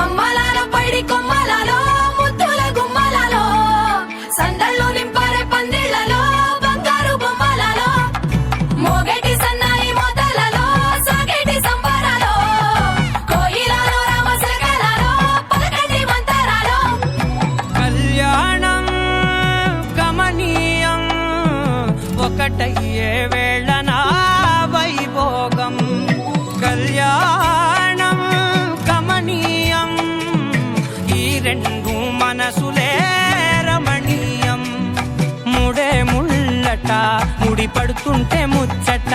అమ్మలాల పైడి కొమ్మలలో ముద్దుల గుమ్మలలో సందళ్ళు నింపారే పందిళ్లలో బంగారు బొమ్మలలో మోగేటి సన్నాయి మోతలలో సాగేటి సంబరాలో కోయిలలో రామశకలలో పలకటి మంతరాలో కళ్యాణం గమనీయం ఒకటయ్యే వేళన వైభోగం కళ్యాణం గమనీయం ఈ రెండు మనసులే రమణీయం ముడే ముళ్ళట ముడి పడుతుంటే ముచ్చట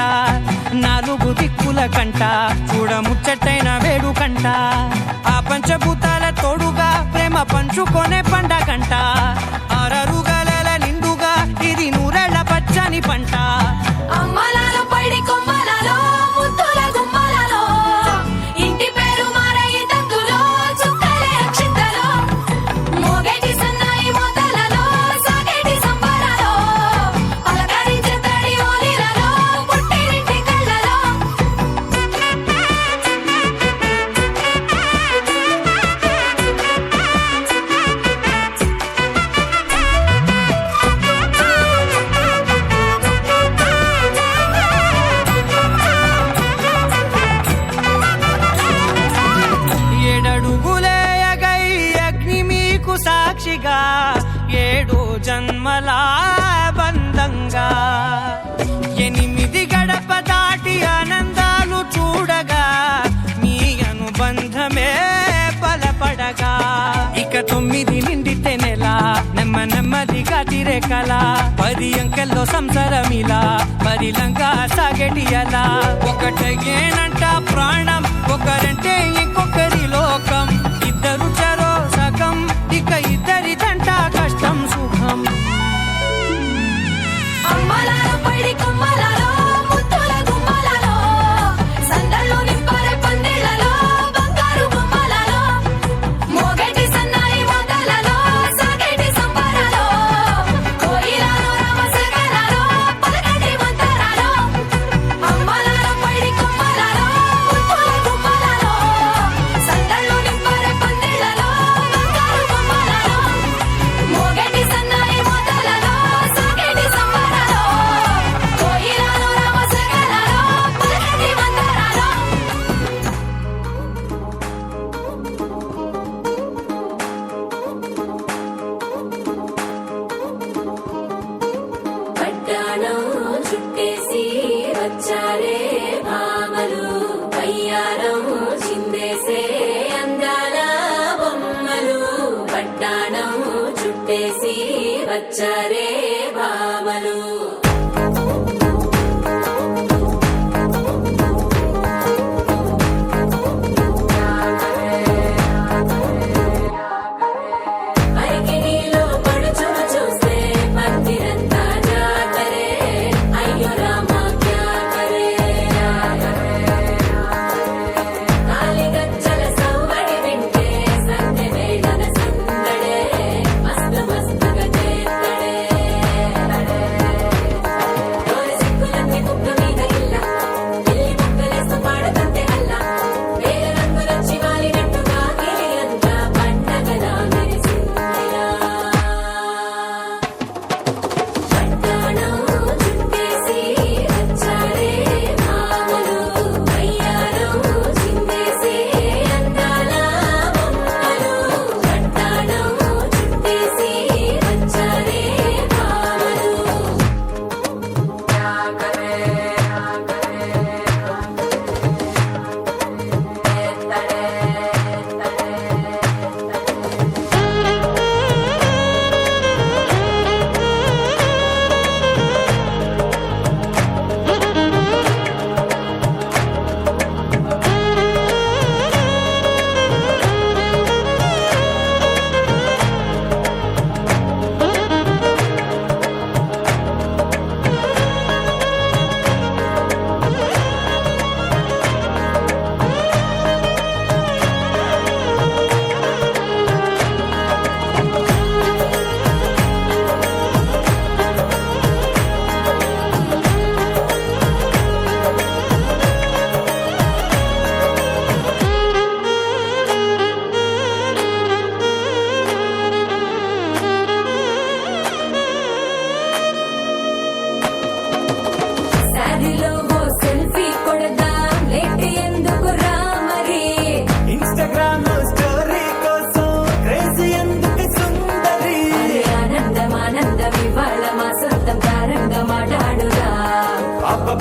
నాలుగు దిక్కుల కంట చూడ ముచ్చటైన వేడుకంట ఆ పంచభూతాల తోడుగా ప్రేమ పంచుకొనే పండగంట అరరుగల నిండుగా ఇది నూరెళ్ళ పచ్చని పంట అమ్మలాల పైడి కొమ్మలలో ముద్దుల గుమ్మలలో ఇంటి పేరు మారయి తందులో చుక్కలే అక్షింతలో మోగేటి సన్నాయి మోతలలో సాగేటి సంబరాలో పలకరించే తడి ఓలిలలో పుట్టినింటి కళ్ళలో ఏడడుగులేయగై అగ్ని మీకు సాక్షిగా ఏడు జన్మల బంధంగా 8 గడప దాటి ఆనందాలు చూడగా మీ అనుబంధమే బలపడగా ఇక 9 నిండితే నెల నెమ్మదిగా తిరేకల 10 అంకెల్లో సంసారమిలా పరిలంగా సాగేటి అలా ఒకటేనంట ప్రాణం ఒకరంటే ఇంకొకరి లోకం ఇద్దరు చరో సగం ఇక ఇద్దరిదంట కష్టం సుఖం అమ్మలాల పైడి కొమ్మలలో ముద్దుల గుమ్మలలో సందళ్ళు నింపారే పందిళ్లలో బంగారు బొమ్మలలో మోగేటి సన్నాయి మోతలలో సాగేటి సంబరాలో కోయిలలో రామశకలలో పలకటి మంతరాలో అమ్మలాల పైడి కొమ్మలలో ముద్దుల చుట్టేసి వచ్చారే భామలు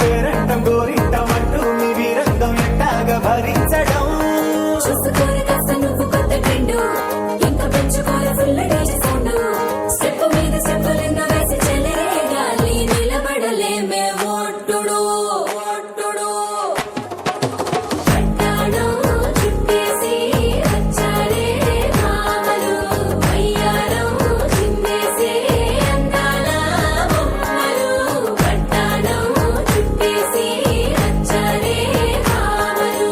పేరంటం గోరింటమంటూ మీ వీరంగం ఎట్టాగా భరించడం చూసుకోరు కాస్త నువ్వు కొత్త ట్రెండ్ ఇంకా పెంచుకోరు ఫుల్ డేజ్ సౌండ్ స్టెప్ మీద స్టెప్పులెన్నో వేసి చెలరే గాలి నిలబడలేమే ఓట్టుడు ఓట్టుడు కట్టాడం చుట్టేసి వచ్చారే భామలు వయ్యారం చిందేసే అందాల బొమ్మలు కట్టాడం చుట్టేసి వచ్చారే భామలు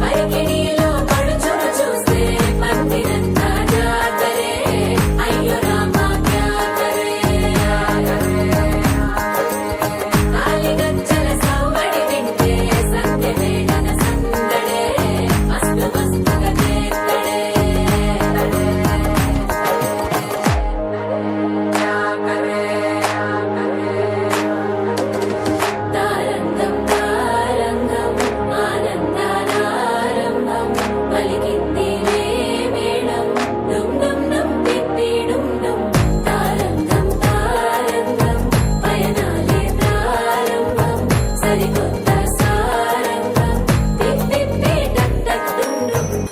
అరకెడిలో పడుచును చూస్తే పందిరంతా జాతరే అయ్యో రామా క్యా కరే కాలిగజ్జల సవ్వడి వింటే సంధ్యవేళన సందడే మస్తు మస్తుగా చేత్తడే తారంగం తారంగం ఆనందానారంభం పలికింది మేళం డుమ్ డుమ్ డుమ్ తిప్పి డుమ్ డుమ్ తారంగం తారంగం పయనాలే ప్రారంభం సరికొత్త సారంగం తిప్పి టక్ టక్ డుమ్ డుమ్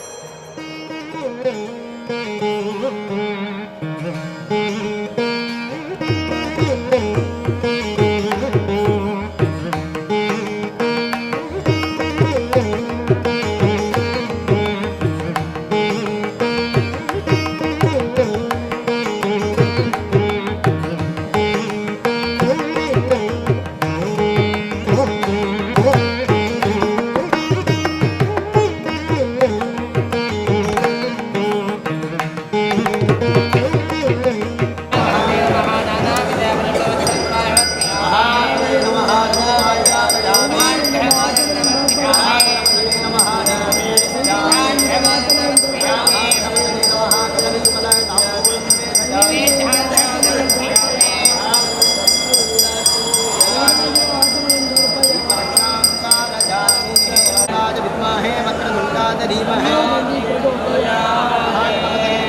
विद्महे वक्रतुण्डाय धीमहि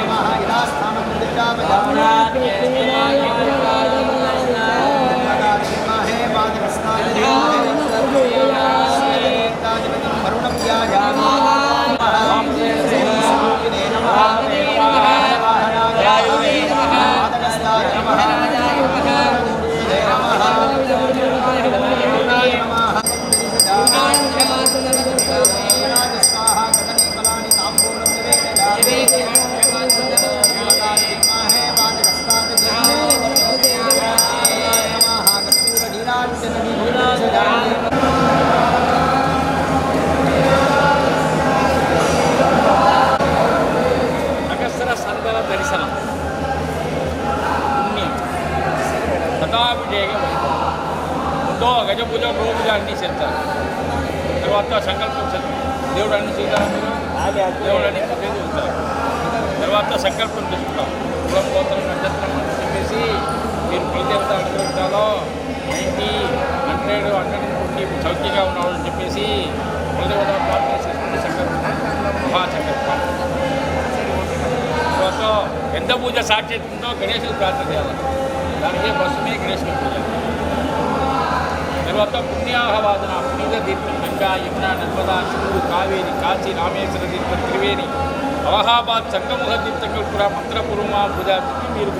महाविलासस्थानं प्रतिष्ठापयामि विद्महे वाजपस्थाय धीमहि वरुणं ध्यायामि नमः అగస్త్ర సందల దర్శనం పుణ్యం శతాభిషేకం ముందో గజపూజ గోపూజ అన్నీ చేస్తారు. తర్వాత సంకల్పం చేస్తారు. దేవుడు అన్ని సీతారాములు దేవుడు అన్ని చూస్తారు. తర్వాత సంకల్పం చేసుకుంటాం. కులం గోత్రం నక్షత్రం అని చెప్పేసి మీరు కులదేవత అనుకుంటాలో 90, 100, 150 సౌఖ్యంగా ఉన్నాడని చెప్పేసి కులదేవత ప్రార్థన చేసుకుంటే సంకల్పం మహాసంకల్పం. తర్వాత ఎంత పూజ సాక్షిస్తుందో గణేశుడు ప్రార్థన చేయాలి. దానికే బస్సుమే గణేశుడు పూజ. తర్వాత పుణ్యాహవాదన పునీత తీర్థం గంగా యమున నర్మదా సింధు కావేరి కాశీ రామేశ్వర తీర్థం త్రివేణి అలహాబాద్ సంగముఖ తీర్థంగా కూడా మంత్రపూర్వమా పూజా మీరు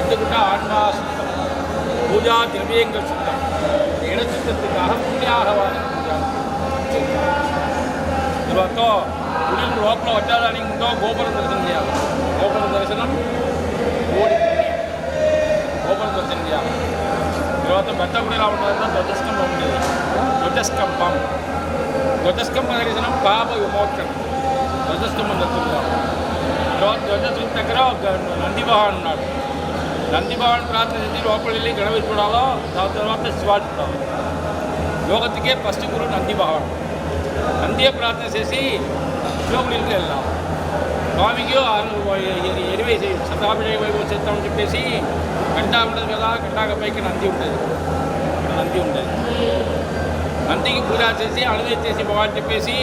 ఎందుకంటే ఆత్మాశుద్ధం పూజా ద్రవ్యంగా శుద్ధం ఏడశుద్ధ పుణ్యాహవాదన పూజ. తర్వాత గుడి లోపల వచ్చేదానికి ముందో గోపుర దర్శనం చేయాలి. గోపుర దర్శనం కోడి పుణ్యం. గోపుర దర్శనం చేయాలి. తర్వాత బట్ట కూడా ఎలా ఉంటుందంటే ధ్వజస్కంభం ఉండేది. ధ్వజస్కంభం దర్శనం పాప విమోక్షణం. ధ్వజస్కంభం దర్శనం చేయాలి. తర్వాత ధ్వజస్కంభం దగ్గర నందివాహన్ ఉన్నాడు. నందివాహన్ ప్రార్థన చేసి లోపల వెళ్ళి గణపతి చూడాలో. దాని తర్వాత శివాజీ చూడాలి. యోగతికే ఫస్ట్ గురు నందివాహన్. నందియ ప్రార్థన చేసి లోపలికి వెళ్ళాం. స్వామికి 20 శతాభిషేక వైభవం చేద్దామని చెప్పేసి గంటా ఉంటుంది కదా, గంటాక పైకి నంది ఉంటుంది. నంది ఉంటుంది. నందికి పూజ చేసి అనుమతి చేసి పోవాలని చెప్పేసి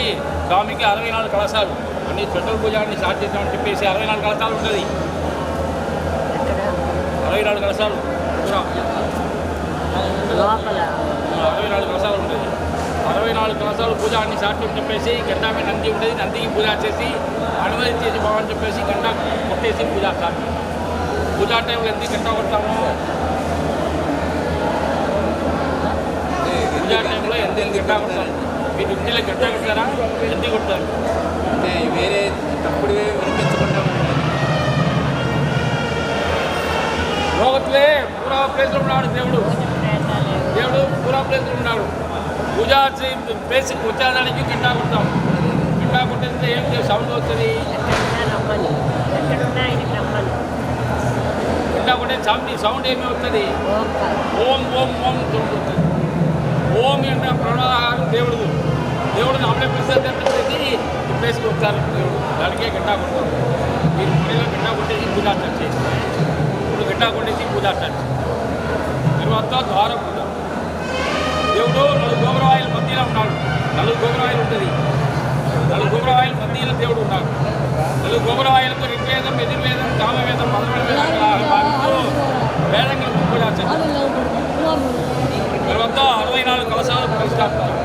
స్వామికి 64 కలశాలు అన్ని స్పెషల్ పూజ అన్ని స్టార్ట్ చేద్దామని చెప్పేసి 64 కలశాలు ఉంటుంది. 64 కలశాలు పూరా 64 కలశాలు ఉంటుంది. 64 కలశాలు పూజ అన్ని స్టార్ట్ అని చెప్పేసి గంటా మీద నంది ఉంటుంది. నందికి పూజ చేసి అనుమతి చేసి పోవాలని చెప్పేసి గంట కొట్టేసి పూజ స్టార్ట్. పూజా టైంలో ఎందుకు గంట కొడతాము? పూజా టైంలో ఎందుకు గంట కొడతారు? మీరు ఇంటిలో గంట కొట్టారా? ఎందుకు కొడతారు? అంటే వేరే తప్పుడువే వినిపించకుండా లోకత్లే పూరా ప్లేస్లో ఉన్నాడు దేవుడు. దేవుడు పూరా ప్లేస్లో ఉన్నాడు. పూజా ప్లేస్కి వచ్చేదానికి గంట కొడతాం. గంట కొట్టేస్తే ఏం సౌండ్ వస్తుంది? గంట కొట్టే సౌండ్ ఏమి వస్తుంది? ఓం ఓం ఓం సౌండ్ వస్తుంది. ఓం అంటే ప్రణాహారం దేవుడు. దేవుడిని అప్పుడే ప్రసిద్ధి ప్లేస్కి వస్తారు దేవుడు. దానికే గంట కొడతాం. మీరు గుడిలో గంట కొట్టేసి పూజా స్టార్ట్ చేసి ఇప్పుడు గంట కొట్టేసి పూజా స్టార్ట్ చేసి తర్వాత ద్వార పూజ. దేవుడు 4 గోపురవాయిల మధ్యలో ఉన్నాడు. 4 గోపురవాయిలు ఉంటుంది. 4 గోపురవాయిల మధ్యలో దేవుడు ఉన్నాడు. 4 గోపురవాయిలకు ఋగ్వేదం, యజుర్వేదం, సామవేదం, పదవేద వేదంగా భావిస్తూ వేదంగా పూజ చేస్తారు. తర్వాత 64 కలశాలు ప్రతిష్టాస్తారు.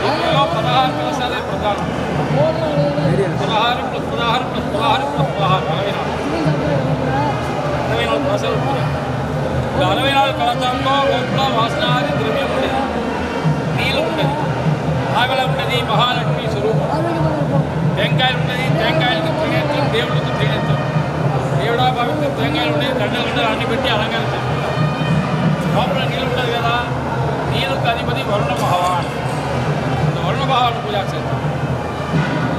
16 కలశాలే ప్రధానం. 16 + 16 + 16 + 16 64 కలశాలు పూజ. 64 కలశాల్లో లోపల వాసనాది ద్రవ్యం ఉండేది. నీళ్ళు ఉండేది. ఆగల ఉండేది. మహాలక్ష్మి స్వరూపం. టెంకాయలు ఉండేది. టెంకాయలకి త్రినేత్రం, దేవుడికి త్రినేత్రం. దేవుడా భావించిన టెంకాయలు ఉండేది. గంటలు అన్ని పెట్టి అలంకరించారు. లోపల నీళ్ళు ఉంటుంది కదా. నీళ్ళకు అధిపతి వరుణ భగవాన్. వరుణ భగవాన్ పూజ చేస్తారు.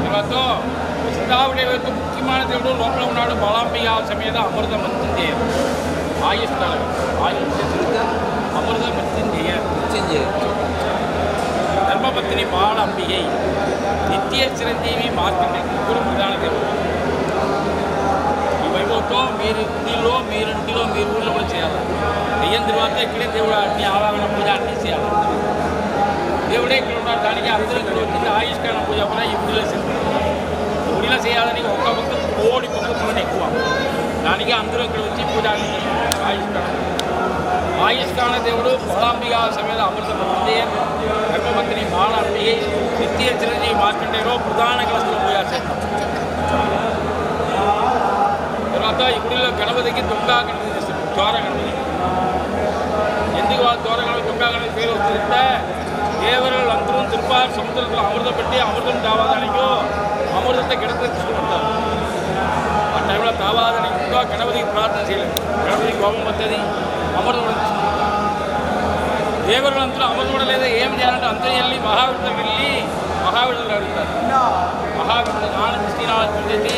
తర్వాత సిద్ధావుడే ముఖ్యమైన దేవుడు లోపల ఉన్నాడు. బలాంబిక సమేత అమృత మృత్యుంజయ. ఆయుష్టాలు అమృత మృత్యుంజయ. ధర్మపత్ని బాలంబికై. నిత్య చిరంజీవి మార్కండే. ముగ్గురు ప్రధాన దేవుడు. ఈ వైభవంతో మీరు ఇంటిలో మీరు ఊళ్ళో కూడా చేయాలి. అయ్యిన తర్వాత ఇక్కడే దేవుడు అన్ని ఆరాధన పూజ అన్నీ చేయాలి. దేవుడే ఇక్కడ ఉన్నాడు. దానికి అందరూ ఇక్కడ వచ్చింది. ఆయుష్కాల పూజ కూడా ఈ గుడిలో చేస్తారు. గుడిలో చేయాలని ఒక్క భక్తులు 1 కోటి భక్తులు ఎక్కువ. దానికి అందరూ ఇక్కడ వచ్చి పూజ ఆయుష్కాలం. ఆయుష్కాల దేవుడు బలాంబిక సమేత అమృత మృత్యుంజయ ధర్మపత్ని బాలంబికై నిత్య చిరంజీవి మార్కండేలో ప్రధాన కలశంలో పూజ చేస్తారు. గణపతికి దొంగ గణపతి చేస్తారు, ద్వార గణపతి. ఎందుకు వాళ్ళు ద్వార గణపతి దొంగ గణపతి పేరు వస్తుందంటే దేవరులందరూ తిరుపారు సముద్రంలో అమృతం పెట్టి అమృతం తావాదానికో అమృతంతో గణపతి తీసుకుంటారు. ఆ టైంలో తావాదానికి ఇంకా గణపతికి ప్రార్థన చేయలేదు. గణపతికి కోపం వస్తుంది, అమృతం దేవరులందరూ అమృతం కూడా లేదా ఏం చేయాలంటే అంతా వెళ్ళి మహావిష్ణువుకి వెళ్ళి మహావిష్ణువులు అడుగుతారు. మహావిష్ణువు ఆనంద శ్రీనాథం చేసి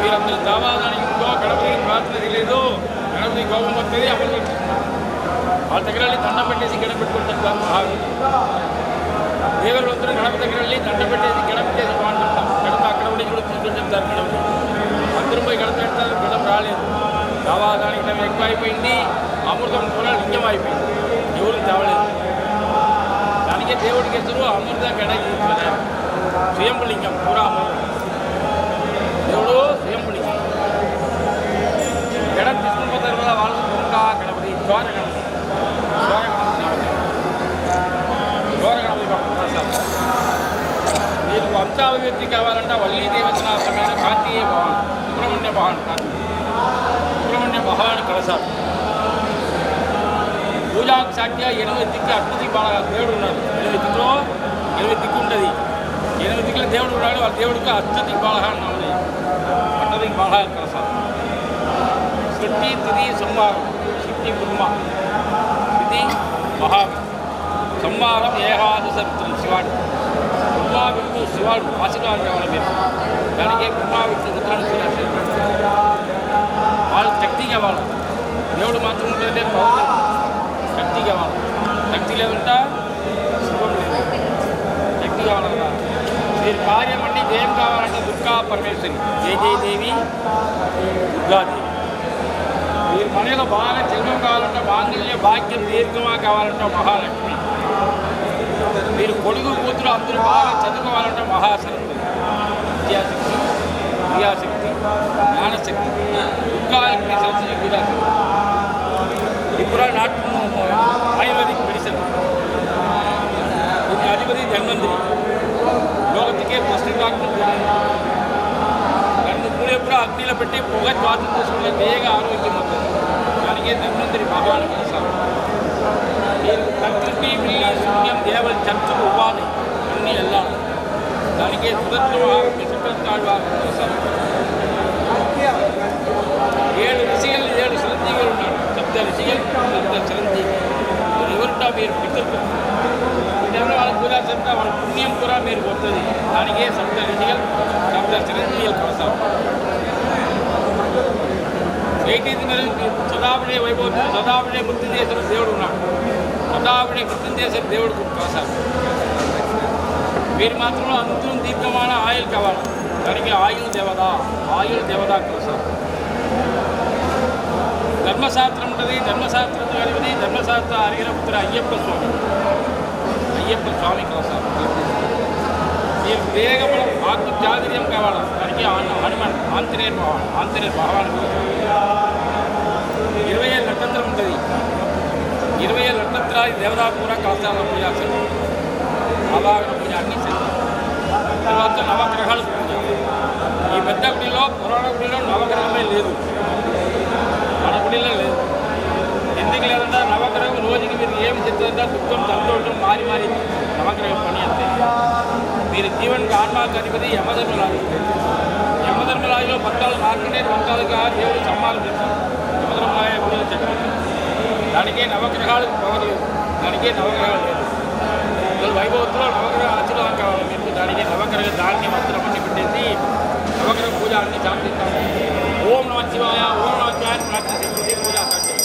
వీరందరూ తావాదానికి ఇంకో గణపతికి ప్రార్థన చేయలేదు, గణపతికి కోపం వస్తుంది, అమృతం వాళ్ళ దగ్గర వెళ్ళి దండం పెట్టేసి గణపతి పెట్టుకుంటారు. మహావిష్ణువు దేవరులందరూ గణపతి దగ్గర వెళ్ళి దండం పెట్టేసి గణపతి బాగుంటుంటాం. గణపతి అక్కడ ఉండి కూడా తీసుకొని చెప్తారు. గణపతి అందరూ పోయి గణపతి పెడతారు, గణపతి రాలేదు. తావాదానికి టైం ఎక్కువ అయిపోయింది, అమృతం కూడా లింగం అయిపోయింది, ఎవరు తేవలేదు. దానికే దేవుడికి ఎదురు అమృత గణ స్వయంపులింగం పూరా అమృతం. దేవుడు స్వయంపులింగం గణ తీసుకుని పోతారు కదా వాళ్ళు దొంగ గణపతి ద్వార గణపతి మీకు వంశాభివృద్ధి కావాలంటే వల్లీ దేవతనాథమైన కాంతీయ భవన్ సుబ్రహ్మణ్య భవాన్ కలసారు. పూజాకి సాధ్య 8 దిక్కు అడ్డుది బాగా దేవుడు ఉన్నారు. 8 దిక్కులో 8 దిక్కు ఉంటుంది. 8 దిక్కుల దేవుడు ఉన్నాడు. వాళ్ళ దేవుడికి అష్టదిక్ బాలహ అన్నామని అష్టదిక్ బాలహ కలసారు. శృతి తిథి సోమవారం శక్తి బ్రహ్మ తిథి మహా సోమవారం ఏకాదశమిత్రులు శివాడు బ్రహ్మా విష్ణు శివాడు ఆశీర్వాదం కావాలి మీరు. దానికి బ్రహ్మా విష్ణు రుద్రాన్ని చూడాలి. వాళ్ళు శక్తి కావాలి. దేవుడు మాత్రం ఉంటుందంటే శక్తి కావాలి. శక్తి లేదంటే శుభం లేదు. శక్తి కావాలన్నా మీరు కార్యం అంటే ఏం కావాలంటే దుర్గా పరమేశ్వరి జయ జయదేవి దుర్గాదేవి. మీరు మనలో బాగా జన్మం కావాలంటే మాంగళ్య భాగ్యం దీర్ఘంగా కావాలంటే మహాలక్ష్మి. మీరు కొడుకు కూతురు అందరూ బాగా చదువుకోవాలంటే మహాసరస్వతి విద్యాశక్తి క్రియాశక్తి జ్ఞానశక్తి దుర్గాలక్ష్మి సరస్వతి క్రీడాశక్తి. ఇప్పుడు నాటు ఆయుర్వేదిక్ మెడిసిన్ దీని అధిపతి ధన్వంతరి లోకతికే ఫస్ట్ డాక్టర్. నన్ను పూరేప్పుడు అగ్నిలో పెట్టి పొగ శ్వాసం తీసుకుంటే దేహగా ఆరోగ్యం అవుతుంది. దానికే ధన్వంతరి భగవాన్ కలిసారు. మీరు ప్రకృతి పిల్లి శూన్యం దేవల చర్చకు ఉపాధి అన్నీ వెళ్ళాలి. దానికే సుదర్శన సుప్రస్తాడు కలిసారు. 7 ఋషిகள் 7 చిరంజీవులు ఉన్నారు. 7 ఋషిகள் 7 చిరంజీవి ఎవరుంటా మీరు పితృత్వం టైంలో వాళ్ళ పూజ చెప్తా వాళ్ళ పుణ్యం కూడా మీరు పోతుంది. దానికే 7 ఋషిகள் 7 చిరంజీవులు కలిసారు. 18 మరి సదాపుడే వైభవం సదాపుడే మృతి చేసిన దేవుడు ఉన్నాడు. సదాపుడే మృత్యం చేసిన దేవుడు కలిసారు. మీరు మాత్రం అందరం దీర్ఘమైన ఆయుల్ కావాలి. దానికి ఆయుల్ దేవత కలిసారు. ధర్మశాస్త్రం ఉంటుంది. ధర్మశాస్త్రం కలిపి ధర్మశాస్త్ర హరిహరపుత్ర అయ్యప్ప స్వామి కలిసారు. మీరు వేగబలం ఆత్మ చాతుర్యం కావాలి. దానికి హనుమాన్ ఆంజనేయ భగవాన్ 27 నక్షత్రం ఉంటుంది. 27 నక్షత్రాలు దేవతా కూడా కాస్తాల పూజ ఆవాహన పూజ అన్ని తర్వాత నవగ్రహాలు పూజ. ఈ పెద్ద గుడిలో పురాణ గుడిలో నవగ్రహమే లేదు, మన గుడిలో లేదు. ఎందుకు లేదంటే నవగ్రహం రోజుకి మీరు ఏమి చెప్తుందంటే దుఃఖం సంతోషం మారి నవగ్రహం పని అంతే. మీరు జీవనికి ఆత్మకు అధిపతి యమధర్మరాజులో 14 మార్కండేయులు 14గా దేవుడు సమ్మానం చేస్తారు. యమధర్మరాజు పూజలు చెప్పారు. దానికే నవగ్రహాలు పవలేదు. దానికే నవగ్రహాలు లేదు. వైభవంలో నవగ్రహ ఆశీర్వాదం కావాలి మీకు. దానికి నవగ్రహ దాన్ని మంత్రం అన్ని పెట్టేసి నవగ్రహ పూజ అన్ని శాంతిస్తాము. ఓం నమ శివాయ ఓం నమ శివాయ ప్రార్థన చేసి పూజ సాధ్యం.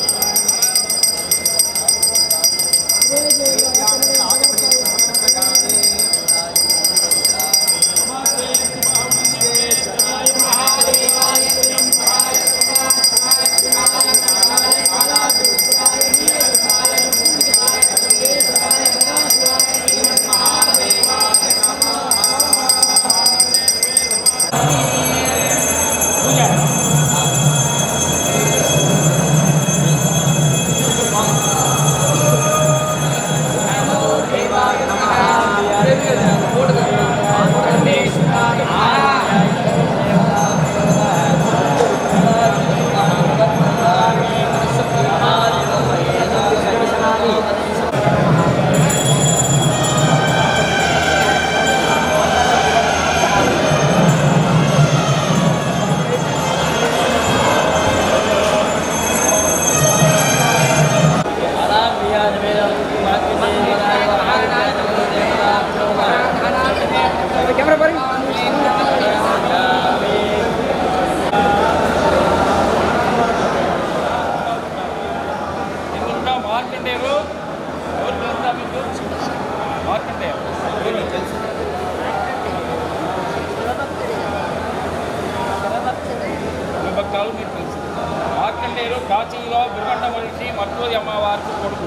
కాశీలో బిరగండ మనిషి మర్తూరి అమ్మవారికి కొడుకు.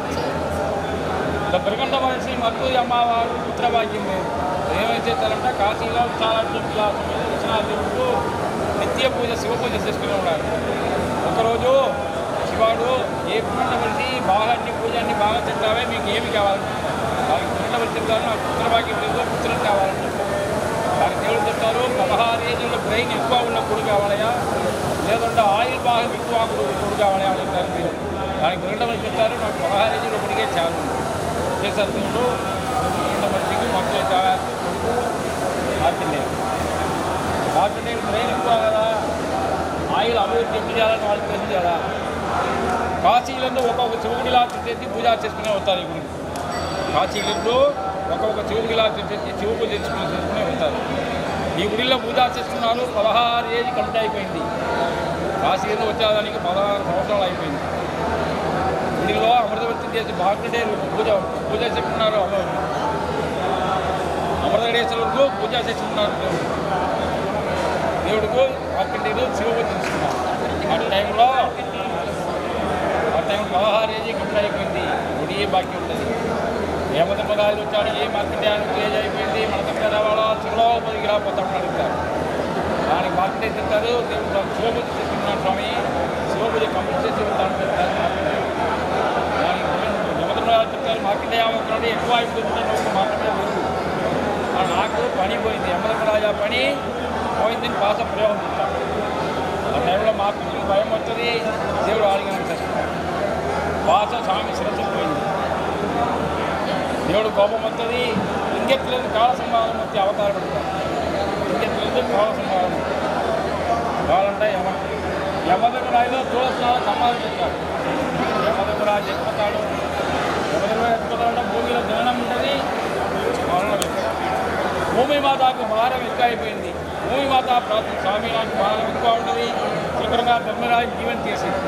బిరగండ మనిషి మర్తూరి అమ్మవారు పుత్రభాగ్యం లేదు. ఏమైతే చేస్తారంటే కాశీలో చాలా విశ్వనాథుడు నిత్య పూజ శివ పూజ చేసుకుని ఉన్నారు. ఒకరోజు శివాడు ఏ బిరగండ మనిషి బాగా అన్ని పూజ అన్ని బాగా చెప్తావే, మీకు ఏమి కావాలంటే వాళ్ళకి బిరగండ మనిషి చెప్తారు, నాకు పుత్రభాగ్యం లేదు, పుత్రులు కావాలని చెప్తారు. దానికి దేవుడు చెప్తారు 16 ఏళ్ళ బ్రెయిన్ ఎక్కువ ఉన్న కొడుకు కావాలయా, లేదంటే ఆయిల్ బాగా ఎక్కువ కొడుకు కావాలయా అని చెప్తారు. మీరు దానికి బిరగండ మనిషి చెప్తారు, నాకు 16 ఏళ్ళ కొడుకే చాలు చేశారు. దేవుడు బిరగండ మనిషికి మొత్తం కొడుకు మార్కండేయుడు బ్రెయిన్ ఎక్కువ కదా, ఆయిల్ అభివృద్ధి ఎప్పుడు చేయాలని వాళ్ళకి తెలిసింది కదా. కాశీలందు ఒక్కొక్క శివుడిలా చేసి పూజ చేసుకునే వస్తారు. ఈ గుడికి కాశీలందు ఒక్కొక్క శివుడిలా చేసి శివ పూజ చేసుకునే వస్తారు. ఈ గుడిలో పూజ చేస్తున్నారు. 16 ఏజ్ కంప్లీట్ అయిపోయింది. కాశీలో వచ్చేదానికి 16 సంవత్సరాలు అయిపోయింది. గుడిలో అమృతవృత్తి చేసి మార్కండేయుడు పూజ చేసుకున్నారు. అమృతగడేశ్వరుడు పూజ చేసుకున్నారు. దేవుడికి మార్కండేయుడు శివ పూజ చేసుకున్నారు. ఆ టైంలో 16 ఏజ్ కంప్లీట్ అయిపోయింది. గుడి బాకీ ఉంటుంది. యమధర్మరాజు వచ్చాడు, ఏ మార్కండేయానికి ఏజ్ అయిపోయింది, మన దగ్గర రావాలా, శివలోపలికి రాకపోతామని అడుగుతారు. దానికి మార్కండేయ చెప్తారు, దేవుడు శివపూజ చేసుకున్నాడు స్వామి, శివపూజ కంప్లీట్ చేసి వెళ్తాను చెప్తారు. దానికి యమధర్మరాజు చెప్తారు, మార్కండేయ ఒకటి ఎక్కువ అయిపోతుంటే నువ్వు మార్కండేయ వెళ్ళు, నాకు పని పోయింది, యమధర్మరాజు పని పోయిందని పాస ప్రయోగం చేస్తాడు. ఆ టైంలో మార్కండేయుడికి భయం వస్తుంది, దేవుడు ఆలింగనం చేస్తున్నాడు. పాస స్వామి శిరస్సు పోయింది. దేవుడు కోపం వస్తుంది. లింగెత్తులేదు కాల సంహారం వచ్చి అవతారం పెడతారు. లింగెత్తులేదు కాల సంహారం కావాలంటే యమధర్మరాజులో తులసినాలు సమాధి చేస్తాడు. యమధర్మరాజు ఎత్తుతాడు. యమధర్మరాజు ఎత్తుతాడంటే భూమిలో జననం ఉంటుంది, మరణం వెళ్తాడు. భూమి మాతకు భారం ఎక్కువ అయిపోయింది. భూమి మాత ప్రార్థన స్వామి నాకు భారం ఎక్కువ ఉంటుంది. శీఘ్రంగా ధర్మరాజు జీవన చేసింది.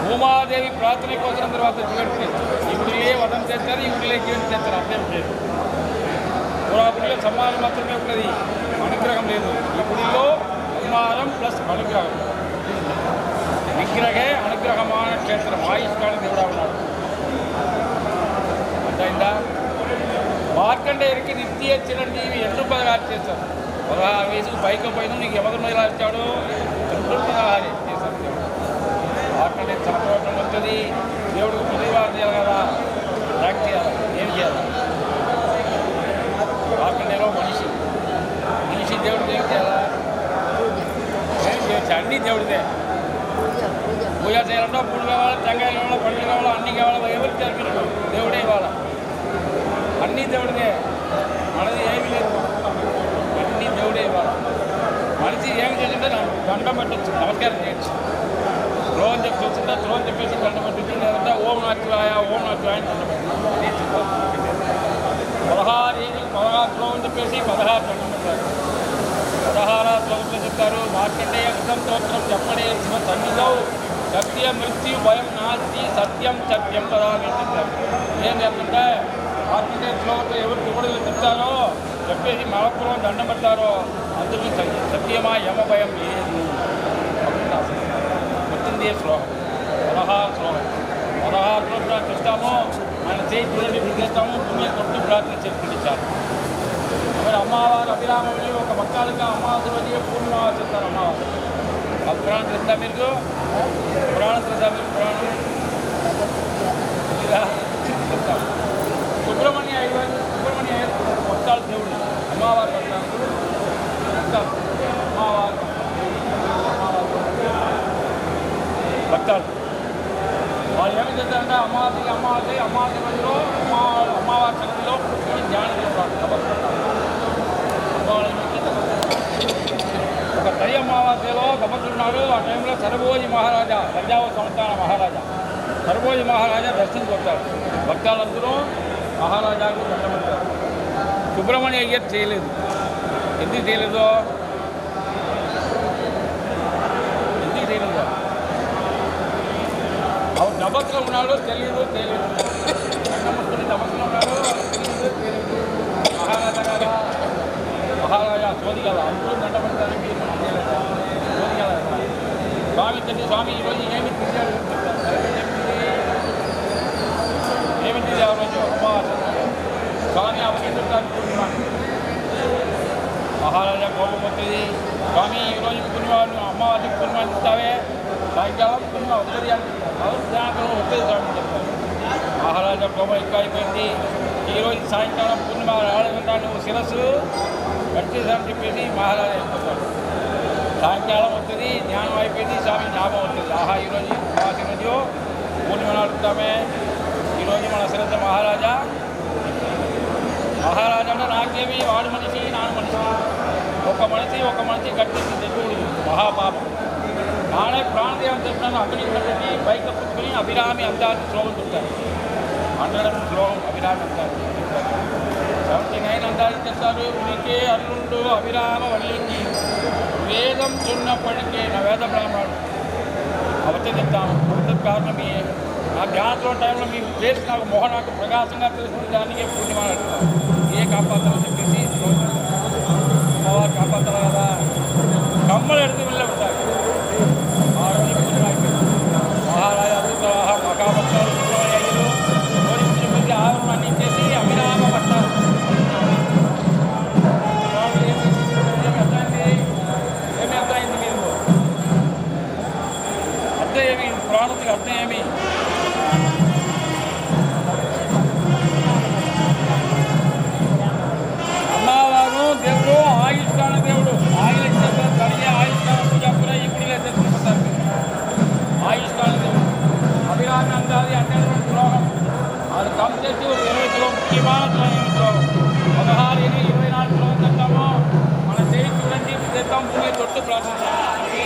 భూమాదేవి ప్రార్థన కోసం తర్వాత జీవన చేస్తారు. ఈ గుడిలే వదం చేస్తారు, ఈ గుడిలే జీవన చేస్తారు. అర్థం లేదు. గుడిలో సంహారం మాత్రమే ఉన్నది, అనుగ్రహం లేదు. ఈ గుడిలో సంహారం ప్లస్ అనుగ్రహం. విగ్రహే అనుగ్రహమాన క్షేత్రం. ఆయుష్కాలం దేవుడా ఉన్నాడు. అర్థమైందా? మార్కండేయుడికి నిత్య చిరంజీవి 16 చేస్తారు. 16 వయసుకు పైకి పోయినా నీకు ఎవరిని ఎలా ఇచ్చాడు? 16 చేశారు. దేవుడు మార్కండేయ చంపడం వస్తుంది. దేవుడికి పునర్వారం చేయాలి కదా, యాక్ట్ చేయాలి. ఏం చేయాలి? మార్కండేయులో మనిషి దేవుడికి ఏం చేయాలా? ఏం చేయొచ్చు, అన్నీ దేవుడిదే. పూజ చేయాలంటే పూలు కావాలి, టెంకాయలు కావాలి, పండ్లు కావాలి, అన్నీ కావాలి. ఎవరికి జరిగినట్టు దేవుడే ఇవ్వాలి. అన్నీ దేవుడిదే, మనది ఏమీ లేదు. అన్నీ దేవుడే ఇవ్వాలి. మనిషి ఏమి చేసింటే దండం పెట్టచ్చు, నమస్కారం చేయొచ్చు. త్రోన్ చెప్పి వచ్చిందా త్రోన్ చెప్పేసి దండం పెట్టచ్చు. లేదంటే ఓం నాచివాయ దండం పెట్టచ్చు. 16 ఏళ్ళకి 16 త్రోన్ చెప్పేసి 16 దండం పెట్టారు. 16 శ్లోకంలో చెప్తారు. మార్కండేయ స్తోత్రం చెప్పడే శివ సన్నిధౌ సత్య మృత్యు భయం నాస్తి సత్యం సత్యం కదా అని చెప్తారు. ఏం చెప్తుంటే మార్కండేయ శ్లోకంలో ఎవరు ఎవరు చెప్తారో చెప్పేసి మలపురం దండం పెడతారో అందుకు సత్యమా యమ భయం లేదు. వచ్చింది శ్లోకం. 16 శ్లోకం. 16 శ్లోకాలు చూస్తాము. ఆయన చేయి చూడండి చేస్తాము. పుణ్య కొట్టు ప్రార్థన చేసుకుంటారు. మరి అమ్మవారు అభిరామని ఒక భక్తాలుగా అమావాస్య రోజు పూర్ణిమావాస చెప్తారు. అమ్మవారు ఆ పురాణం తెలుస్తా మీకు? పురాణం తెలుసా మీరు? పురాణం చెప్తాం. సుబ్రహ్మణ్య అయ్యర్ భక్తాలు దేవుడు. అమ్మవారు భక్తాలు అమ్మవారు భక్తాలు వాళ్ళు ఏమి చేస్తారంటే అమావాస్య రోజులో అమ్మవారి శక్తిలో కూర్చొని ధ్యానం చేస్తారు. ఒక తై అమావాస్యలో గమనిస్తున్నారు. ఆ టైంలో సర్వోజి మహారాజా, పంజాబ సంస్థాన మహారాజా సర్వోజి మహారాజా దర్శనం కొడతారు. భక్తాలందరూ మహారాజాకు దండమంటారు. సుబ్రహ్మణ్య అయ్యర్ చేయలేదు. ఎందుకు చేయలేదో అవును డబస్లో ఉన్నాడు, తెలియదు. డబస్లో ఉన్నాడు, తెలియదు. మహారాజా సోది కదా, అందరూ దండపడతానికి చేయలేదు. సోది కదా. స్వామి ఈరోజు ఏమి తిరిగాడు సాయంకాలం పూర్ణ వస్తుంది సాయంకాలం వస్తుంది స్వామి చెప్తారు. మహారాజా కోపం ఎక్కువ అయిపోయింది, ఈరోజు సాయంకాలం పూర్ణిమ రాలేదంటా నువ్వు శిరస్సు కట్టేసారని చెప్పేసి మహారాజా చెప్తాడు. సాయంకాలం వస్తుంది, జ్ఞానం అయిపోయింది, స్వామి జ్ఞాపకం వస్తుంది. ఈరోజు ఈరోజు పూర్ణిమ నాడుతామే, ఈరోజు మన శ్రద్ధ మహారాజా అంటే నాకేమి వాడు మనిషి నాన్న మనిషి, ఒక మనిషి కట్టేసి తెచ్చుకుని మహాపాపం. నానే ప్రాణదేవం తెచ్చినాను అక్కడికి పెట్టి బైక్ పుచ్చుకొని అభిరామి అందాన్ని శ్లోకం చెప్తారు. 100 శ్లోకం అభిరామి అందాన్ని 79 అందాన్ని తెస్తారు. ఉనికి అల్లుండు అభిరామ వల్లికి వేదం చున్నప్పటికీ నా వేద బ్రాహ్మణుడు అవతరిస్తాము. అవతరి కారణం నా ధ్యానంలో టైంలో మీ ప్లేస్ నాకు నాకు ప్రకాశంగా తెలుసుకునే దానికి పూర్ణిమ ఏ కాపాత్రని చెప్పేసి అమ్మవారు కాపాత్ర కదా కమ్మలు ఎడితే వెళ్ళే ఉంటాయి. ఆ రోజు పూర్ణిమ అయిపోయింది. మహారాజా అద్భుతాహ మకాపత్రాలు ఆవరణ అందించేసి అభిరామ పట్టారు. ఏమి అర్థమైంది మీరు? అర్థం ఏమి ప్రాణతికి అర్థం ఏమి? అమ్మవారు దేవుడు ఆయుష్కాన దేవుడు. కలిగే ఆయుష్కాన పూజ కూడా ఇప్పుడు తెచ్చుకుంటారు. ఆయుష్కాన దేవుడు అభిరామి అందాది 12 శ్లోకం అది కమ్ చేసి 20 శ్లోకం ముఖ్యమైన శ్లోకం 16 24 శ్లోకం చెప్తాము. మన చేయి చూడండి చేద్దాం భూమి తొట్టు ప్రార్థించాలి.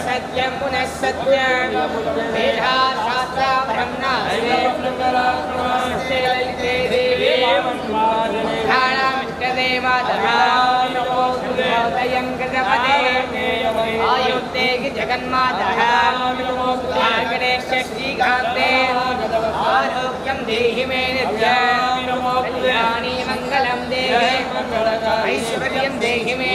सत्यं पुनः सत्यं वेदा शास्त्रा ब्रह्मणास्ते धारामिष्टदे मातः कृतपदे आयुक्ते जगन्मातः आगणे षष्ठीकान्ते आरोग्यं देहि मे नित्यं मङ्गलं देहि ऐश्वर्यं देहि मे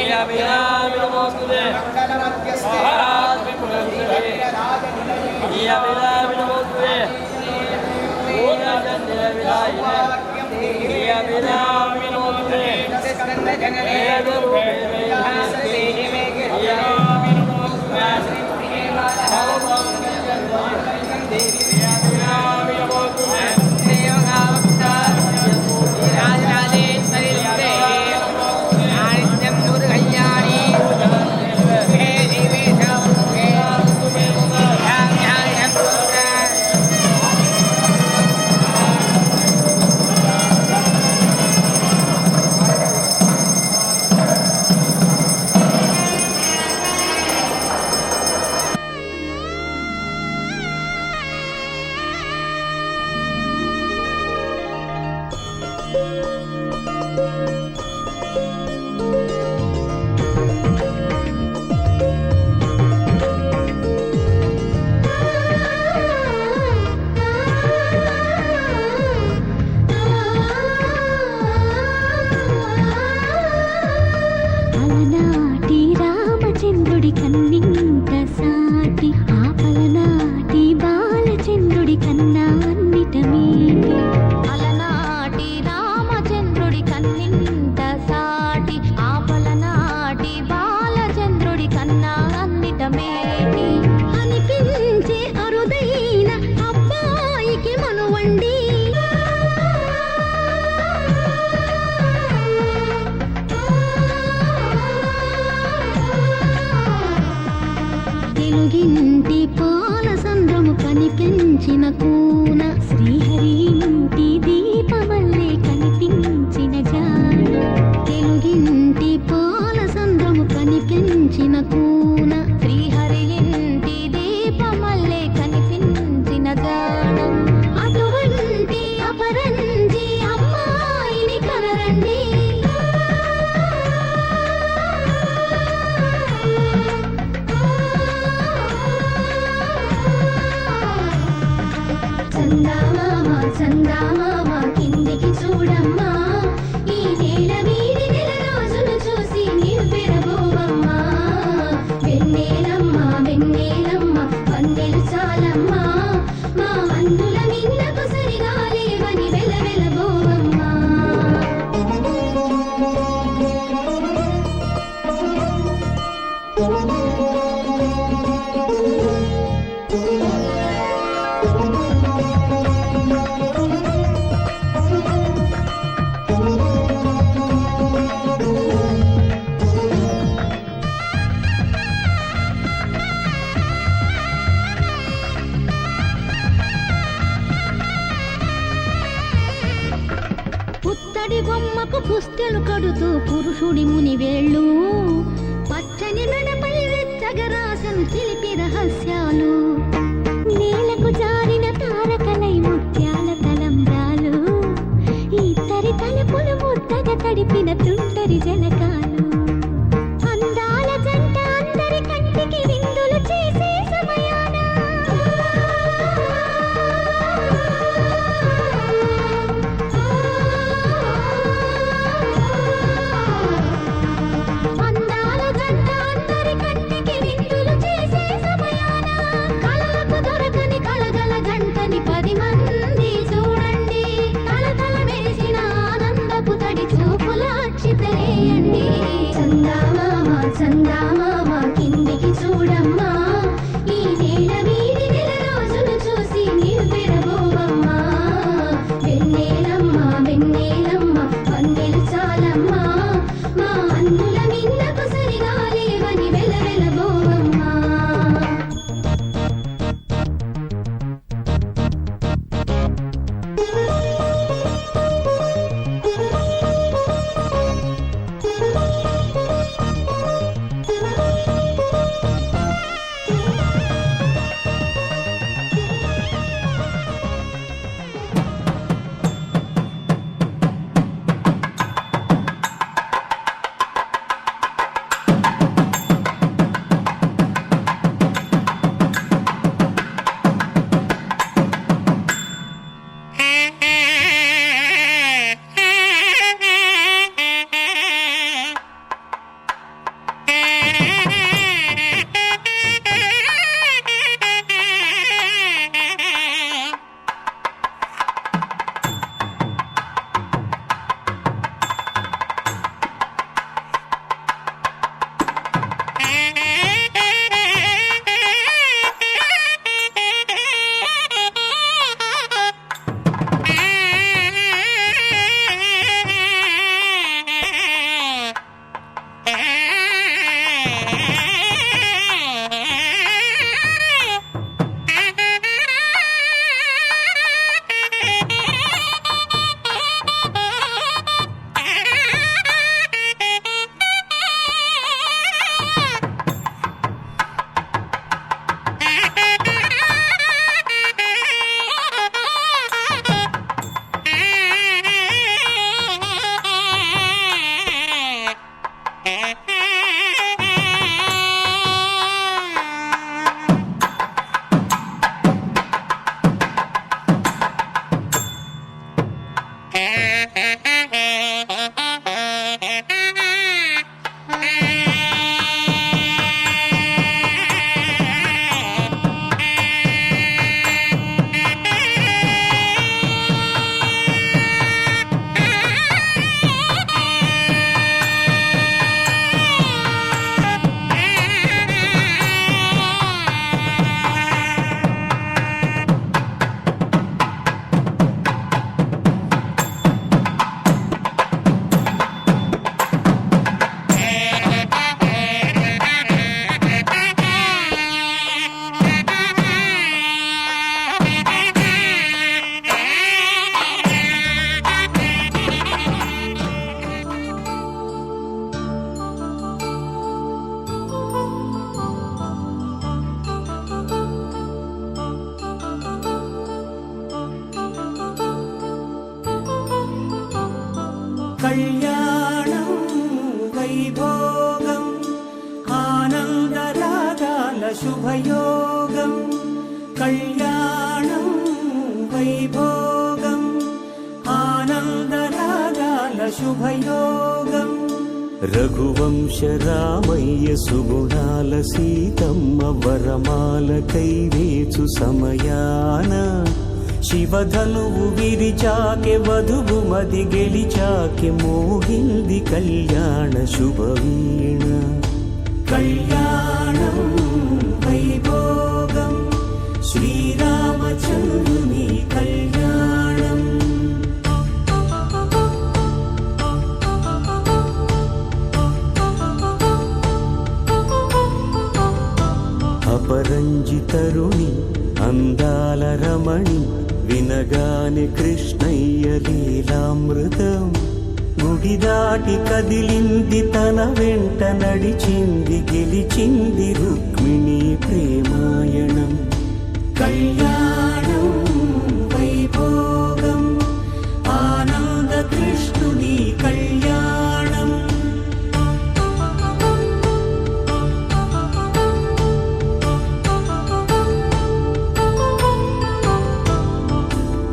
చందమామ కిందికి చూడమ్మా ఈ నేల వీడి నెల రాజును చూసి నివ్వెరబోవమ్మా వెన్నెలమ్మ వెన్నెలమ్మ వందెలు చాలమ్మా మా అందుల మిన్నకు సరిగా లేవని వెలవెలబోవమ్మా పుత్తడి బొమ్మకు పుస్తెలు కడుతూ పురుషుడి ముని వేళ్ళు పచ్చని మెడపై వెచ్చగా రాసను చిలిపి రహస్యాలు నేలకు జారిన తారకలై ముత్యాల తలంబ్రాలు ఇద్దరి తలుపులు ముద్దగా తడిపిన తుంటరి జలకాలు అందాల జంట అందరి కంటికి విందులు చేసే సమయాన అందాల జంట అందరి కంటికి విందులు చేసే సమయాన కళలకు దొరకని కళగల జంటని 10 మంది చూడండి తలతల మెరిసిన ఆనందపు తడి చూపుల అక్షితలేయండి చందమామ చందమామ కిందికి చూడమ్మా ఈ నేల వీడి నెల రాజును చూసి నివ్వెరబోవమ్మా వెన్నెలమ్మ వెన్నెలమ్మ వందెలు చాలమ్మా మా అందుల మిన్నకు సరిగా లేవని వెలవెలబోవమ్మా కళ్యాణం వైభోగం ఆనందరాగాల శుభయోగం కళ్యాణం వైభోగం శుభయోగం రఘువంశ రామయ్య సుగుణాల సీతమ్మ వరమాల కైవేచు సమయాన శివధనువు విరిచాకె వధువు మది గెలిచాకె మోగింది కళ్యాణ శుభవీణ కళ్యాణం వైభోగం శ్రీరామచంద్రుని కళ్యాణం అపరంజితరుణి అందాల రమణి వినగానే కృష్ణయ్య లీలామృతం గుడి దాటి కదిలింది తన వెంట నడిచింది గెలిచింది రుక్మిణి ప్రేమాయణం కళ్యాణం వైభోగం ఆనంద కృష్ణుని కళ్యాణం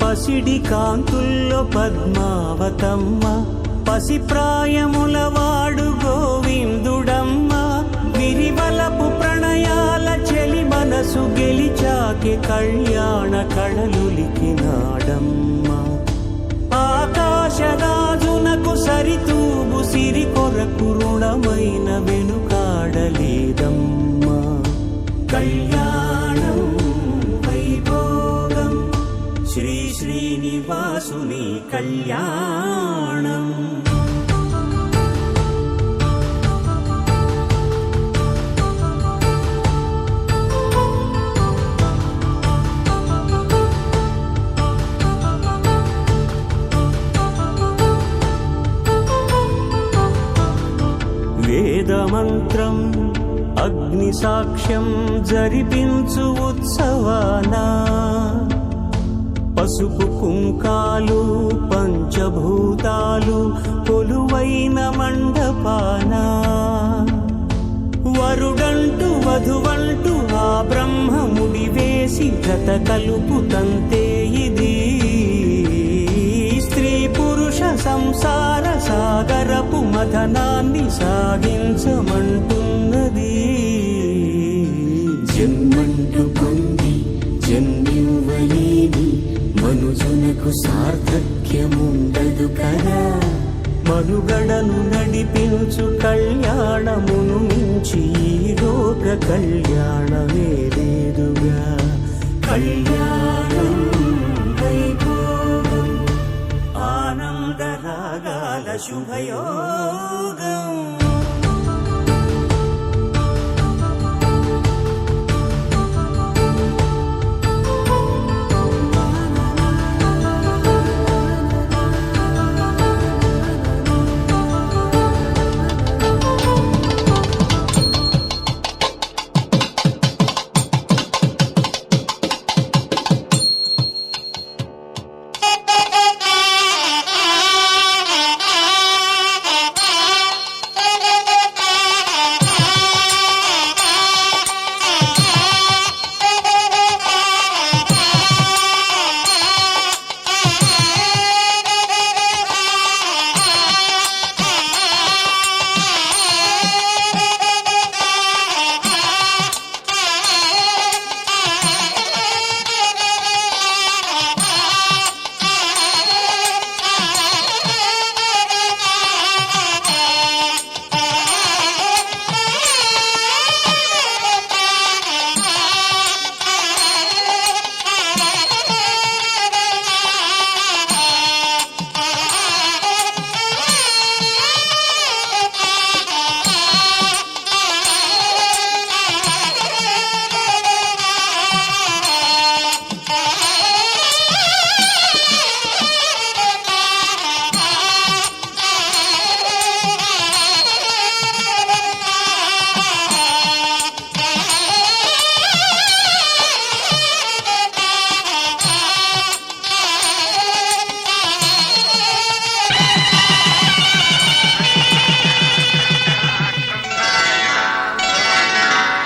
పసిడి కాంతుల్లో పద్మావతమ్మ పసిప్రాయముల వాడు గోవిందుడమ్మ విరివలపు ప్రణయాల చెలి మనసు గెలిచాకె కళ్యాణ కళలులికినాడమ్మ ఆకాశరాజునకు సరితూబు సిరి కొరకు రుణమైన వెనుకాడలేదమ్మ కళ్యాణం వైభోగం శ్రీ శ్రీనివాసుని కళ్యాణం వేదమంత్రం అగ్ని సాక్ష్యం జరిపించు ఉత్సవానా పసుపు కుంకాలు పంచభూతాలు కొలువైన మండపాన వరుడంటూ వధువంటూ ఆ బ్రహ్మముడి వేసి గత కలుపు తంతే ఇది స్త్రీ పురుష సంసార సాగరపు మథనాన్ని సాగించమంటున్నది జన్మంటూ పొంది జన్మివ్వలేని మనుజునకు సార్థక్యముండదు కదా మనుగడను నడిపించు కళ్యాణమును మించి ఈ లోక కళ్యాణమే లేదుగా కళ్యాణం వైభోగం ఆనంద రాగాల శుభయోగం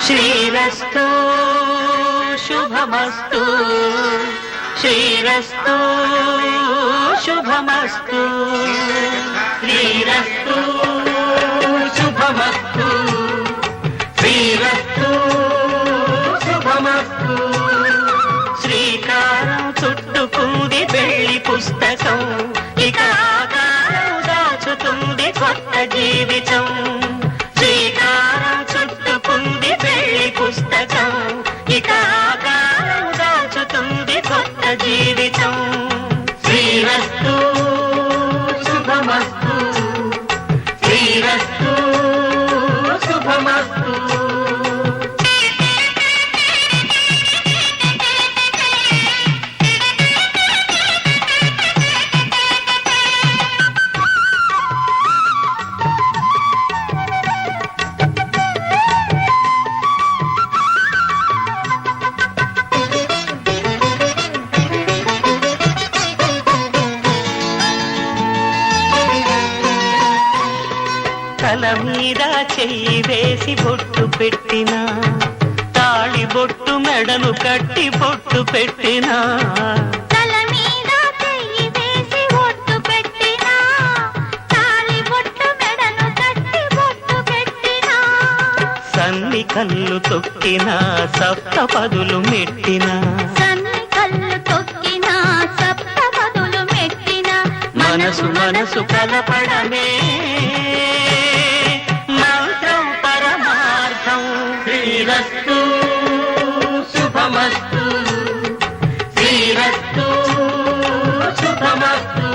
శ్రీరస్తు శుభమస్తు శ్రీరస్తు శుభమస్తు శ్రీ శ్రేయస్సు శుభమస్తు శ్రీరస్తు శుభమస్తు శ్రీకారం చుట్టుకుంది పెళ్లి పుస్తకం ఇక ఆకారం దాచుతుంది కొత్త జీవితం శ్రీకారం చుట్టుకుంది పెళ్లి పుస్తకం ఇక ఆకారం దాచుతుంది కొత్త జీవితం శ్రీరస్తు శుభమస్తు శ్రీరస్తు శుభమస్తు తల మీద చెయ్యి వేసి బొట్టు పెట్టినా తాళి బొట్టు మెడను కట్టి బొట్టు పెట్టినా తల మీద చెయ్యి వేసి బొట్టు పెట్టినా తాళి బొట్టు మెడను కట్టి బొట్టు పెట్టినా సన్ని కళ్ళు తొక్కినా సప్త పదులు మెట్టినా సన్ని కళ్ళు తొక్కినా సప్త పదులు మెట్టినా మనసు మనసు కలపడమే మంత్రం పరమార్థం శ్రీరస్తు శుభమస్తు శ్రీరస్తు శుభమస్తు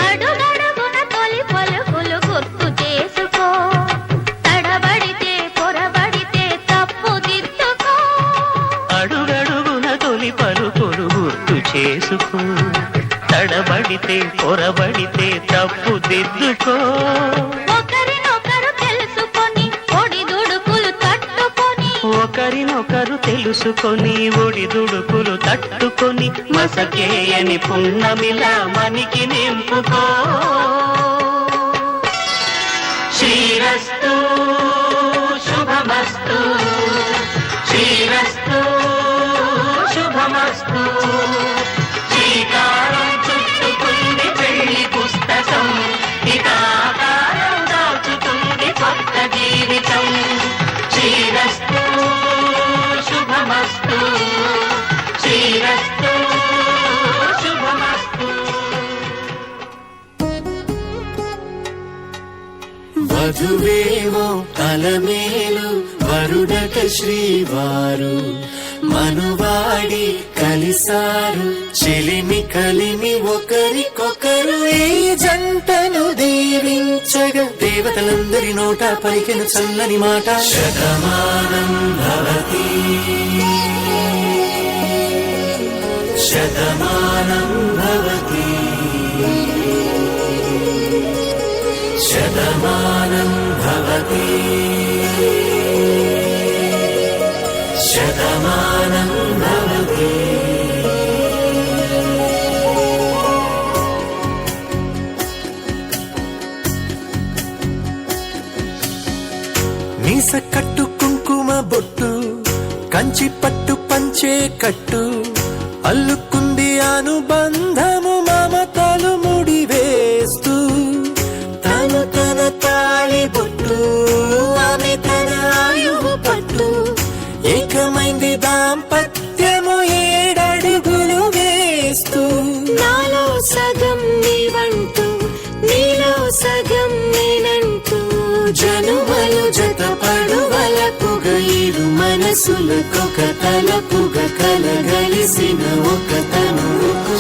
అడుగడుగున తొలి పలుకులు గుర్తు చేసుకో తడబడితే పొరబడితే తప్పు దిద్దుకో అడుగడుగున తొలి పలుకులు గుర్తు చేసుకో తడబడితే పొరబడితే తప్పు దిద్దుకో ఒకరినొకరు తెలుసుకొని ఒడిదుడుకులు తట్టుకొని ఒకరినొకరు తెలుసుకొని ఒడిదుడుకులు తట్టుకొని మసకేయని పున్నమిలా మనికి నింపుకో శ్రీరస్తు శుభమస్తు శ్రీరస్తు శుభమస్తు శ్రీకారం చుట్టుకుంది పెళ్లి పుస్తకం ఇక ఆకారం దాచుతుంది కొత్త జీవితం శ్రీరస్తు శుభమస్తు శ్రీరస్తు శుభమస్తు వధువేమో అలమేలు వరుడట శ్రీవారు మనువాడి కలిసారు చెలిమి కలిమి ఒకరికొకరు ఈ జంటను దీవించగా దేవతలందరి నోట పలికిన చల్లని మాట శతమానం భవతి శతమానం భవతి శతమానం భవతి శతమానం భవతి మీస కట్టు కుంకుమ బొట్టు కంచి పట్టు పంచే కట్టు అల్లుకుంది అనుబంధము మమతలు ముడివేస్తూ తను తన తాళి బొట్టు ఆమె తన ఆయువు పట్టు ఏకమైంది దాంపత్యము ఏడడుగులు వేస్తూ నాలో సగం నీవంటూ నీలో సగం నేనంటూ జనుమలు జతపడువలపుగ ఇరు మనసులకొక తలపుగ కలగలిసిన ఒక తనువుకు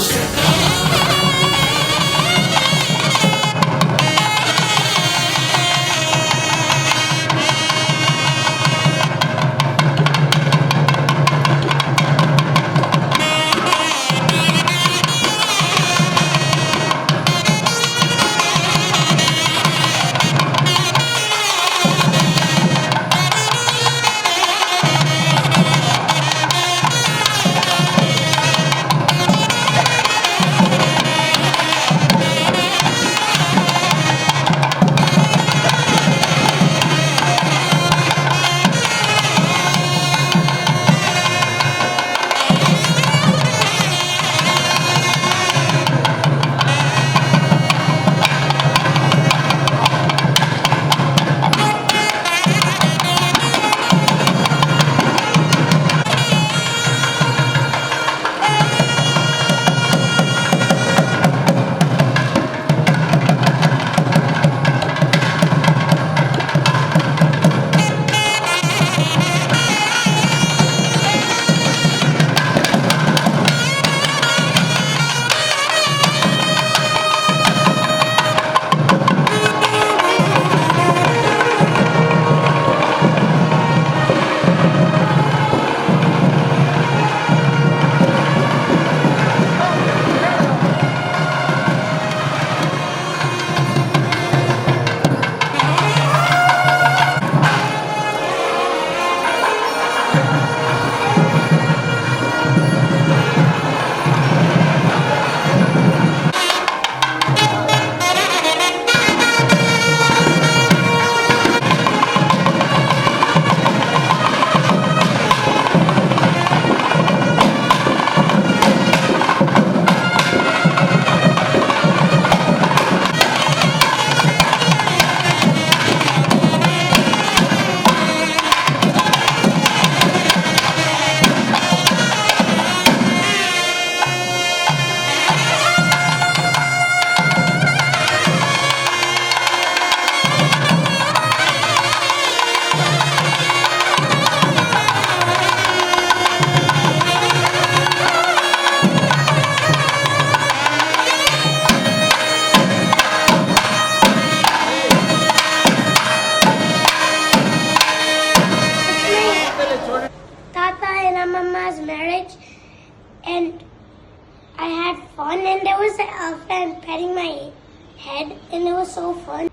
I had fun, and there was an elephant petting my head, and it was so fun.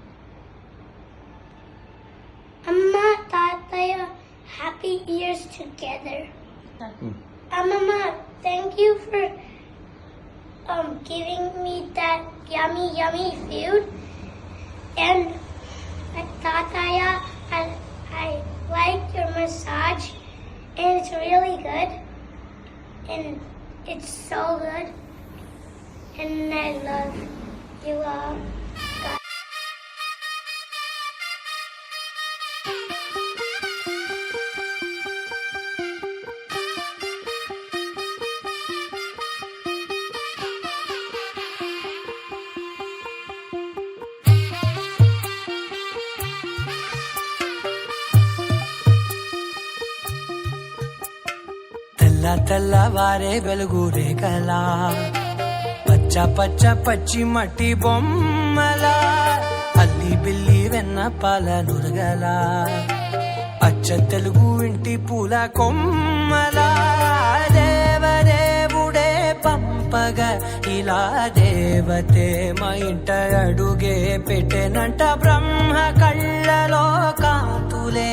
Amma, Tataya, happy years together. Mama, thank you for giving me that yummy food. And Tataya, I like your massage, and it's really good. And it's so good. And I love you all. తెల్ల తెల్లవారే వెలుగు రేఖలా పచ్చ పచ్చ పచ్చి మట్టి బొమ్మలా అల్లి బిల్లి వెన్న పాల నురగలా అచ్చ తెలుగు ఇంటి పూల కొమ్మలా దేవదేవుడే పంపగా ఇలా దేవతే మా ఇంట అడుగే పెట్టెనంట బ్రహ్మ కళ్ళలో కాతులే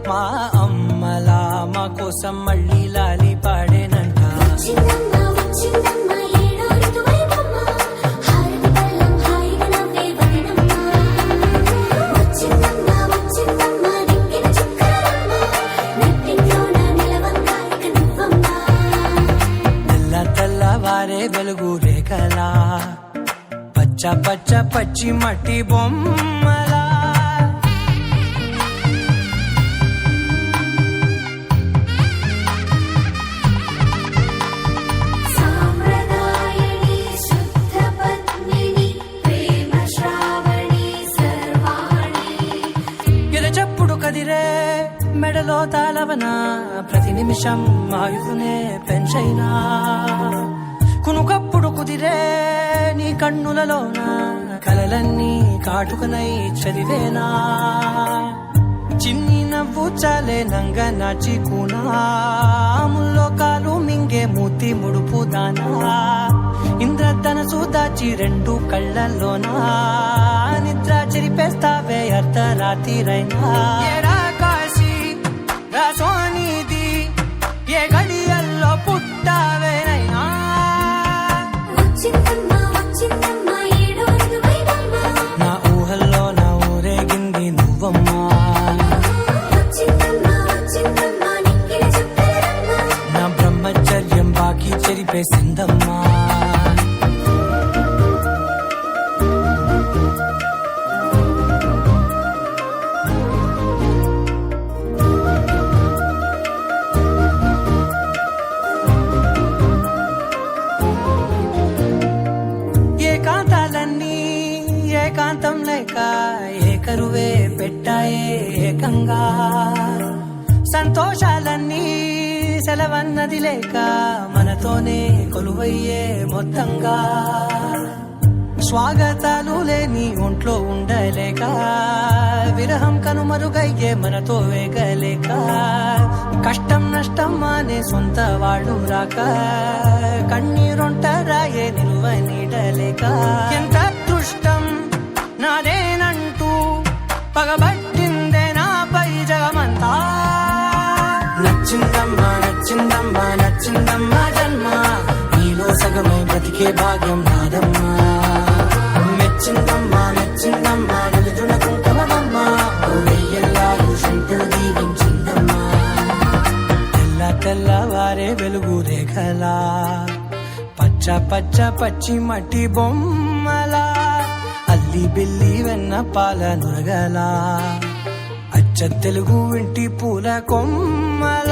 మా అమ్మలా మా కోసం మళ్ళీ లాలి పాడేనంట చిన్నమ్మ వచ్చిందమ్మ ఏడో ఋతువైవమ్మ హారతి పళ్ళం హాయిగా నవ్వే వదనమ్మ వచ్చిందమ్మ దిక్కిన చుక్కలమ్మ నెట్టింట్లోన నిలవంగా ఇక నువ్వమ్మ తెల్ల తెల్లవారే వెలుగు రేఖలా పచ్చ పచ్చ పచ్చి మట్టి బొమ్మలా సాంప్రదాయని శుద్ధ పద్మిని ప్రేమ శ్రావణి సర్వాణి ఎరచప్పుడు కదిరే మెడలో తాళవన ప్రతి నిమిషం ఆయుధునే పెంచైనా కునుకప్పుడు కుదిరే నీ కన్నులలోన కలలన్నీ కాటుకనై చదివేనా చిన్ని నవ్వు చాలే నంగ నాచి కూనాముల్లో కాలు మింగే మూతి ముడుపు దానా ఇంద్రధనసు దాచి రెండు కళ్ళల్లోనా నిద్ర చెరిపేస్తావే అర్ధరాత్రిరైనా ఏరా కాశీ రా సోనిది ఏ గడియల్లో పుట్టావేనైనా వచ్చిందమ్మ ఏడో ఋతువైవమ్మ నా ఊహల్లో నా ఊరేగింది నువ్వమ్మా వచ్చిందమ్మ నిక్కిన చుక్కలమ్మ నా బ్రహ్మచర్యం బాకీ చెరిపేసిందమ్మా ఏకాంతాలన్నీ ఏకాంతం లేక ఏకరువే పెట్టాయే ఏకంగా సంతోషాలన్నీ సెలవన్నది లేక మనతోనే కొలువయ్యే మొత్తంగా స్వాగతాలు లేని ఒంట్లో ఉండలేక విరహం కనుమరుగయ్యే మనతో వేగలేక కష్టం నష్టం అనే సొంత వాళ్ళు రాక కన్నీరొంటరాయే నిలువ నీడలేక ఎంత అదృష్టం నాదేనంటూ పగబట్టిందే నాపై జగమంతా నచ్చిందమ్మా నచ్చిందమ్మా నచ్చిందమ్మా జన్మ నీలో సగమై బ్రతికే భాగ్యం నాదమ్మా మెచ్చిందమ్మా మెచ్చిందమ్మా నిలుదున కుంకుమమ్మా వెయ్యల్లాగు శంకులు దీవించిందమ్మా తెల్ల తెల్లవారే వెలుగు రేఖలా పచ్చ పచ్చ పచ్చి మట్టి బొమ్మలా అల్లి బిల్లి వెన్న పాల నురగలా అచ్చ తెలుగు ఇంటి పూల కొమ్మలా